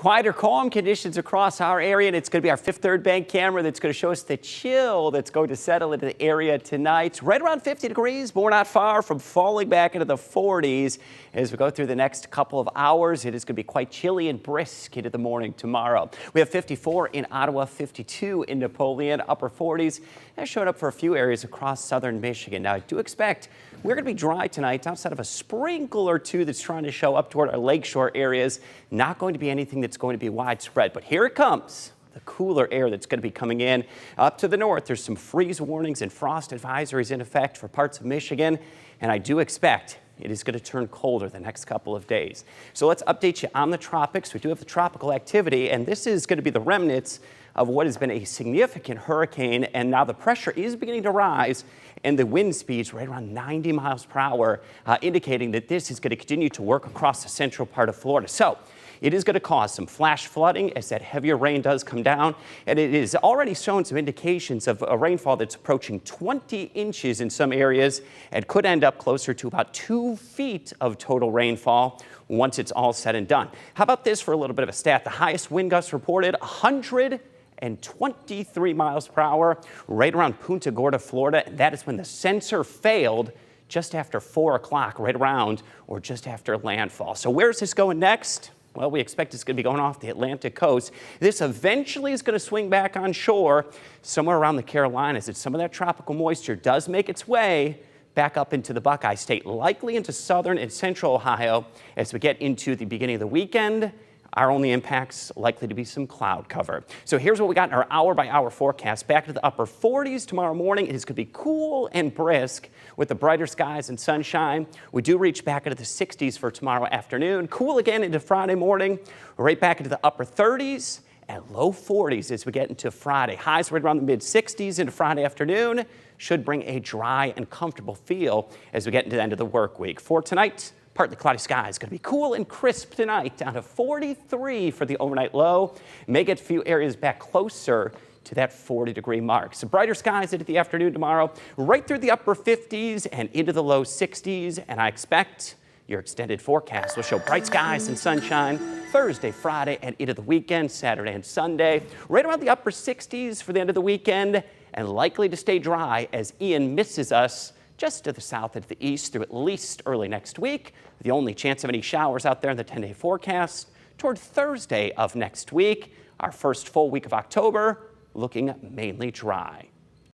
Quieter, calm conditions across our area, and it's going to be our Fifth Third Bank camera that's going to show us the chill that's going to settle into the area tonight. Right around 50 degrees, but we're not far from falling back into the 40s. As we go through the next couple of hours, it is going to be quite chilly and brisk into the morning tomorrow. We have 54 in Ottawa, 52 in Napoleon, upper 40s. That showed up for a few areas across southern Michigan. Now, I do expect we're going to be dry tonight outside of a sprinkle or two that's trying to show up toward our lakeshore areas. Not going to be anything that's going to be widespread, but here it comes. The cooler air that's going to be coming in up to the north. There's some freeze warnings and frost advisories in effect for parts of Michigan, and I do expect it is going to turn colder the next couple of days. So let's update you on the tropics. We do have the tropical activity, and this is going to be the remnants of what has been a significant hurricane, and now the pressure is beginning to rise and the wind speeds right around 90 miles per hour, indicating that this is going to continue to work across the central part of Florida. So it is going to cause some flash flooding as that heavier rain does come down, and it is already shown some indications of a rainfall that's approaching 20 inches in some areas and could end up closer to about 2 feet of total rainfall once it's all said and done. How about this for a little bit of a stat? The highest wind gusts reported 123 miles per hour right around Punta Gorda, Florida. And that is when the sensor failed just after 4 o'clock, right around or just after landfall. So where's this going next? Well, we expect it's going to be going off the Atlantic coast. This eventually is going to swing back on shore somewhere around the Carolinas as some of that tropical moisture does make its way back up into the Buckeye State, likely into southern and central Ohio as we get into the beginning of the weekend. Our only impacts likely to be some cloud cover. So here's what we got in our hour-by-hour forecast. Back to the upper 40s tomorrow morning. It is going to be cool and brisk with the brighter skies and sunshine. We do reach back into the 60s for tomorrow afternoon. Cool again into Friday morning. Right back into the upper 30s and low 40s as we get into Friday. Highs right around the mid-60s into Friday afternoon. Should bring a dry and comfortable feel as we get into the end of the work week. For tonight, partly cloudy skies. Going to be cool and crisp tonight, down to 43 for the overnight low. May get a few areas back closer to that 40-degree mark. So brighter skies into the afternoon tomorrow, right through the upper 50s and into the low 60s. And I expect your extended forecast will show bright skies and sunshine Thursday, Friday, and into the weekend, Saturday and Sunday. Right around the upper 60s for the end of the weekend, and likely to stay dry as Ian misses us just to the south and to the east through at least early next week. The only chance of any showers out there in the 10-day forecast toward Thursday of next week. Our first full week of October looking mainly dry.